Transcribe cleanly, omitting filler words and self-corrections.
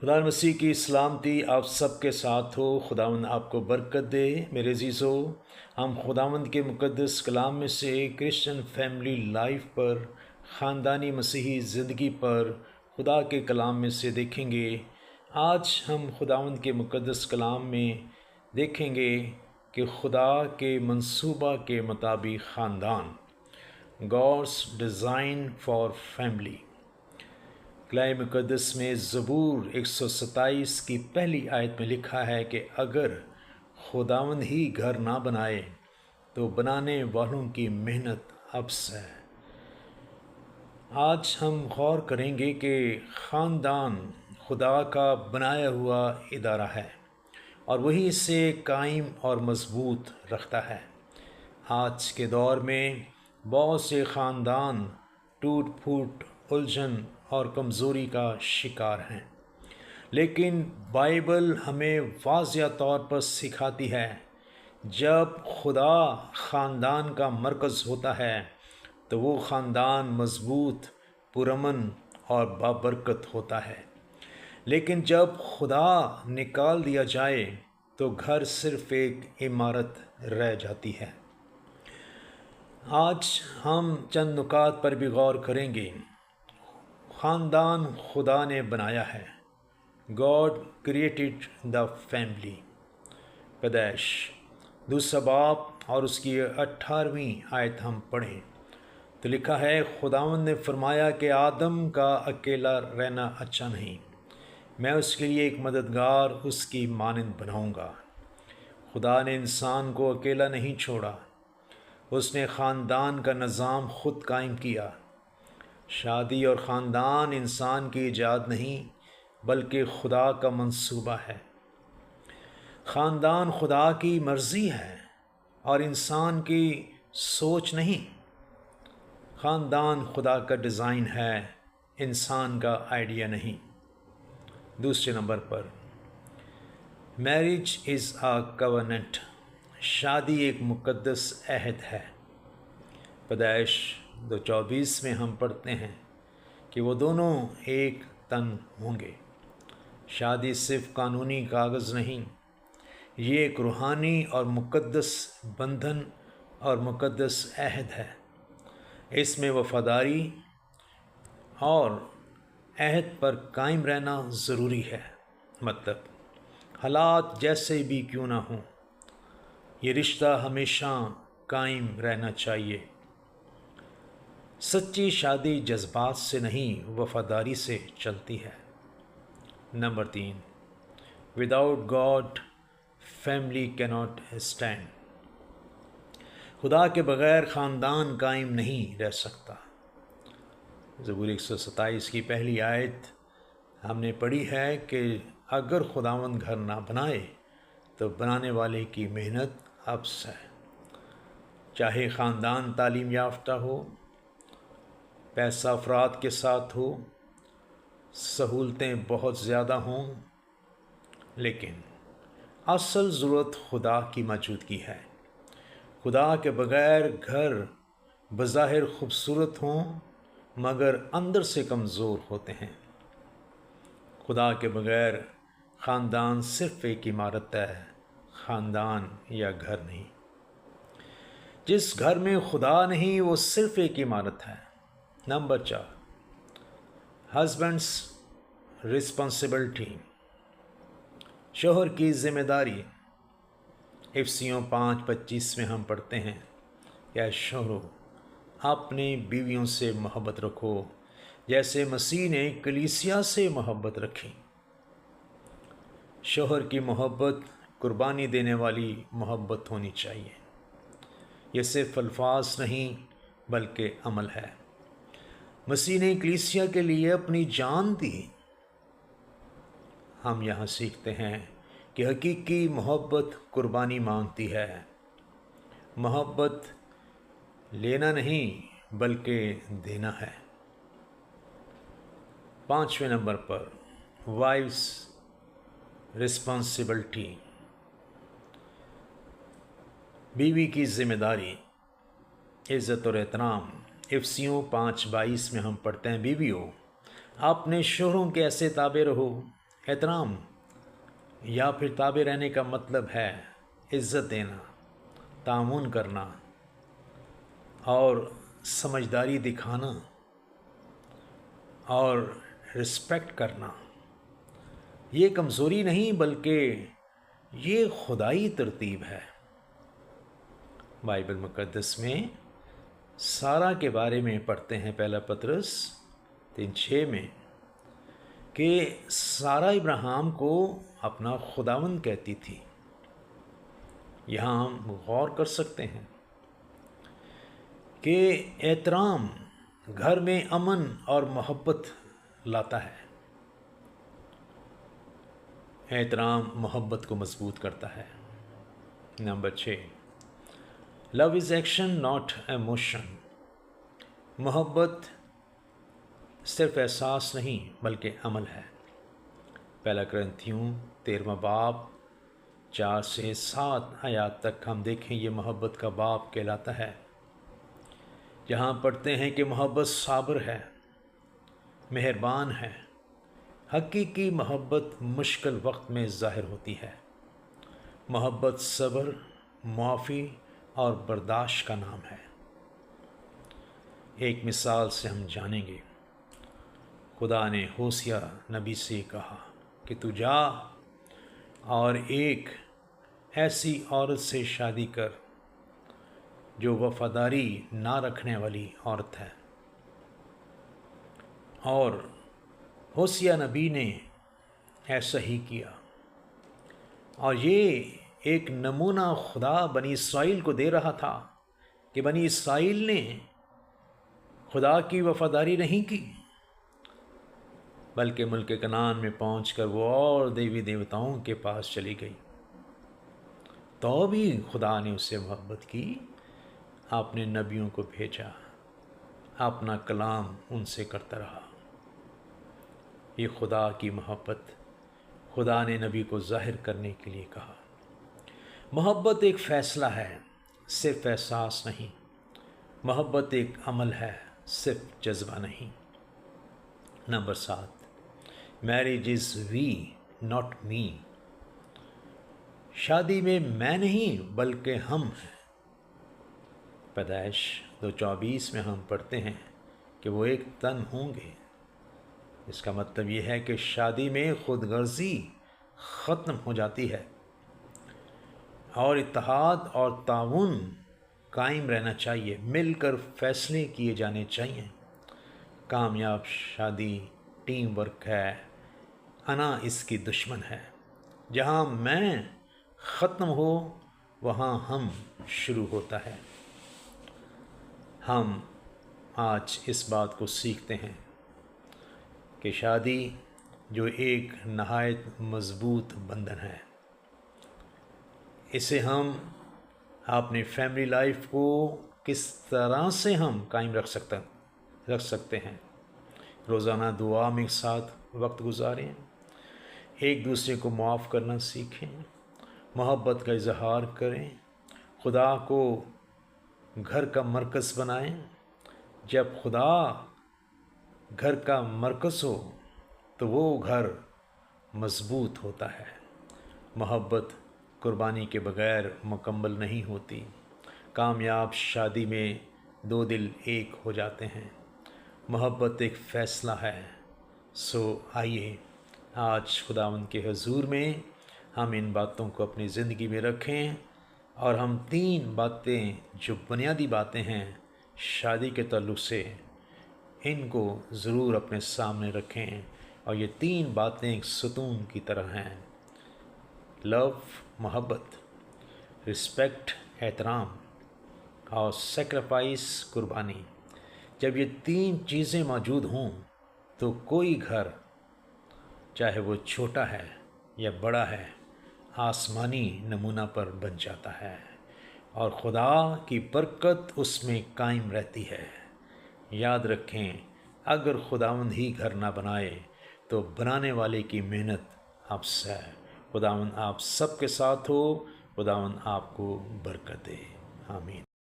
خدا مسیح کی سلامتی آپ سب کے ساتھ ہو۔ خداوند آپ کو برکت دے۔ میرے عزیزو، ہم خداوند کے مقدس کلام میں سے کرسچن فیملی لائف پر، خاندانی مسیحی زندگی پر خدا کے کلام میں سے دیکھیں گے۔ آج ہم خداوند کے مقدس کلام میں دیکھیں گے کہ خدا کے منصوبہ کے مطابق خاندان، گاڈس ڈیزائن فار فیملی۔ کلام مقدس میں زبور 127 کی پہلی آیت میں لکھا ہے کہ اگر خداوند ہی گھر نہ بنائے تو بنانے والوں کی محنت ابس ہے۔ آج ہم غور کریں گے کہ خاندان خدا کا بنایا ہوا ادارہ ہے اور وہی اسے قائم اور مضبوط رکھتا ہے۔ آج کے دور میں بہت سے خاندان ٹوٹ پھوٹ، الجھن اور کمزوری کا شکار ہیں، لیکن بائبل ہمیں واضح طور پر سکھاتی ہے جب خدا خاندان کا مرکز ہوتا ہے تو وہ خاندان مضبوط، پرامن اور بابرکت ہوتا ہے، لیکن جب خدا نکال دیا جائے تو گھر صرف ایک عمارت رہ جاتی ہے۔ آج ہم چند نکات پر بھی غور کریں گے۔ خاندان خدا نے بنایا ہے۔ God created the family. پیدائش 2 باب اور اس کی 18ویں آیت ہم پڑھیں تو لکھا ہے، خداوند نے فرمایا کہ آدم کا اکیلا رہنا اچھا نہیں، میں اس کے لیے ایک مددگار اس کی مانند بناؤں گا۔ خدا نے انسان کو اکیلا نہیں چھوڑا، اس نے خاندان کا نظام خود قائم کیا۔ شادی اور خاندان انسان کی ایجاد نہیں بلکہ خدا کا منصوبہ ہے۔ خاندان خدا کی مرضی ہے اور انسان کی سوچ نہیں۔ خاندان خدا کا ڈیزائن ہے، انسان کا آئیڈیا نہیں۔ دوسرے number per, marriage is a covenant. شادی ایک مقدس عہد ہے۔ پیدائش 2:24 میں ہم پڑھتے ہیں کہ وہ دونوں ایک تن ہوں گے۔ شادی صرف قانونی کاغذ نہیں، یہ ایک روحانی اور مقدس بندھن اور مقدس عہد ہے۔ اس میں وفاداری اور عہد پر قائم رہنا ضروری ہے، مطلب حالات جیسے بھی کیوں نہ ہوں، یہ رشتہ ہمیشہ قائم رہنا چاہیے۔ سچی شادی جذبات سے نہیں، وفاداری سے چلتی ہے۔ Number 3، without God family cannot stand. خدا کے بغیر خاندان قائم نہیں رہ سکتا۔ زبور 127 کی پہلی آیت ہم نے پڑھی ہے کہ اگر خداوند گھر نہ بنائے تو بنانے والے کی محنت ابس ہے۔ چاہے خاندان تعلیم یافتہ ہو، پیسہ افراد کے ساتھ ہو، سہولتیں بہت زیادہ ہوں، لیکن اصل ضرورت خدا کی موجودگی ہے۔ خدا کے بغیر گھر بظاہر خوبصورت ہوں مگر اندر سے کمزور ہوتے ہیں۔ خدا کے بغیر خاندان صرف ایک عمارت ہے، خاندان یا گھر نہیں۔ جس گھر میں خدا نہیں وہ صرف ایک عمارت ہے۔ Number 4، husbands responsibility. شوہر کی ذمہ داری۔ افسیوں 5:25 میں ہم پڑھتے ہیں کہ شوہرو اپنی بیویوں سے محبت رکھو جیسے مسیح نے کلیسیا سے محبت رکھی۔ شوہر کی محبت قربانی دینے والی محبت ہونی چاہیے۔ یہ صرف الفاظ نہیں بلکہ عمل ہے۔ مسیح نے کلیسیا کے لیے اپنی جان دی۔ ہم یہاں سیکھتے ہیں کہ حقیقی محبت قربانی مانگتی ہے۔ محبت لینا نہیں بلکہ دینا ہے۔ 5ویں نمبر پر، وائفز رسپانسبلٹی۔ بیوی کی ذمہ داری، عزت اور احترام۔ افسیوں 5:22 میں ہم پڑھتے ہیں، بیویوں اپنے شوہروں کے ایسے تابع رہو احترام یا پھر تابع رہنے کا مطلب ہے عزت دینا، تعاون کرنا اور سمجھداری دکھانا اور رسپیکٹ کرنا۔ یہ کمزوری نہیں بلکہ یہ خدائی ترتیب ہے۔ بائبل مقدس میں سارہ کے بارے میں پڑھتے ہیں پہلا پطرس 3:6 میں کہ سارہ ابراہیم کو اپنا خداوند کہتی تھی۔ یہاں ہم غور کر سکتے ہیں کہ احترام گھر میں امن اور محبت لاتا ہے۔ احترام محبت کو مضبوط کرتا ہے۔ Number 6، love is action not emotion. محبت صرف احساس نہیں بلکہ عمل ہے۔ پہلا کرنتھیوں 13واں باب 4 سے 7 آیات تک ہم دیکھیں، یہ محبت کا باب کہلاتا ہے، جہاں پڑھتے ہیں کہ محبت صابر ہے، مہربان ہے۔ حقیقی محبت مشکل وقت میں ظاہر ہوتی ہے۔ محبت صبر، معافی اور برداشت کا نام ہے۔ ایک مثال سے ہم جانیں گے، خدا نے ہوسیہ نبی سے کہا کہ تو جا اور ایک ایسی عورت سے شادی کر جو وفاداری نہ رکھنے والی عورت ہے، اور ہوسیہ نبی نے ایسا ہی کیا، اور یہ ایک نمونہ خدا بنی اسرائیل کو دے رہا تھا کہ بنی اسرائیل نے خدا کی وفاداری نہیں کی، بلکہ ملک کنعان میں پہنچ کر وہ اور دیوی دیوتاؤں کے پاس چلی گئی۔ تو بھی خدا نے اس سے محبت کی، اپنے نبیوں کو بھیجا، اپنا کلام ان سے کرتا رہا۔ یہ خدا کی محبت خدا نے نبی کو ظاہر کرنے کے لیے کہا۔ محبت ایک فیصلہ ہے، صرف احساس نہیں۔ محبت ایک عمل ہے، صرف جذبہ نہیں۔ Number 7، marriage is we not me. شادی میں میں نہیں بلکہ ہم ہیں۔ پیدائش 2:24 میں ہم پڑھتے ہیں کہ وہ ایک تن ہوں گے۔ اس کا مطلب یہ ہے کہ شادی میں خود غرضی ختم ہو جاتی ہے اور اتحاد اور تعاون قائم رہنا چاہیے، مل کر فیصلے کیے جانے چاہیے۔ کامیاب شادی ٹیم ورک ہے، انا اس کی دشمن ہے۔ جہاں میں ختم ہو وہاں ہم شروع ہوتا ہے۔ ہم آج اس بات کو سیکھتے ہیں کہ شادی جو ایک نہایت مضبوط بندھن ہے، اسے ہم اپنی فیملی لائف کو کس طرح سے ہم قائم رکھ سکتے ہیں۔ روزانہ دعا میں ایک ساتھ وقت گزاریں، ایک دوسرے کو معاف کرنا سیکھیں، محبت کا اظہار کریں، خدا کو گھر کا مرکز بنائیں۔ جب خدا گھر کا مرکز ہو تو وہ گھر مضبوط ہوتا ہے۔ محبت قربانی کے بغیر مکمل نہیں ہوتی۔ کامیاب شادی میں 2 دل ایک ہو جاتے ہیں۔ محبت ایک فیصلہ ہے۔ سو آئیے آج خداوند کے حضور میں ہم ان باتوں کو اپنی زندگی میں رکھیں، اور ہم 3 باتیں جو بنیادی باتیں ہیں شادی کے تعلق سے، ان کو ضرور اپنے سامنے رکھیں، اور یہ 3 باتیں ایک ستون کی طرح ہیں: لو محبت، رسپیکٹ احترام، اور سیکریفائس قربانی۔ جب یہ 3 چیزیں موجود ہوں تو کوئی گھر، چاہے وہ چھوٹا ہے یا بڑا ہے، آسمانی نمونہ پر بن جاتا ہے، اور خدا کی برکت اس میں قائم رہتی ہے۔ یاد رکھیں، اگر خداوند ہی گھر نہ بنائے تو بنانے والے کی محنت افس ہے۔ خداوند آپ سب کے ساتھ ہو، خداوند آپ کو برکت دے، آمین۔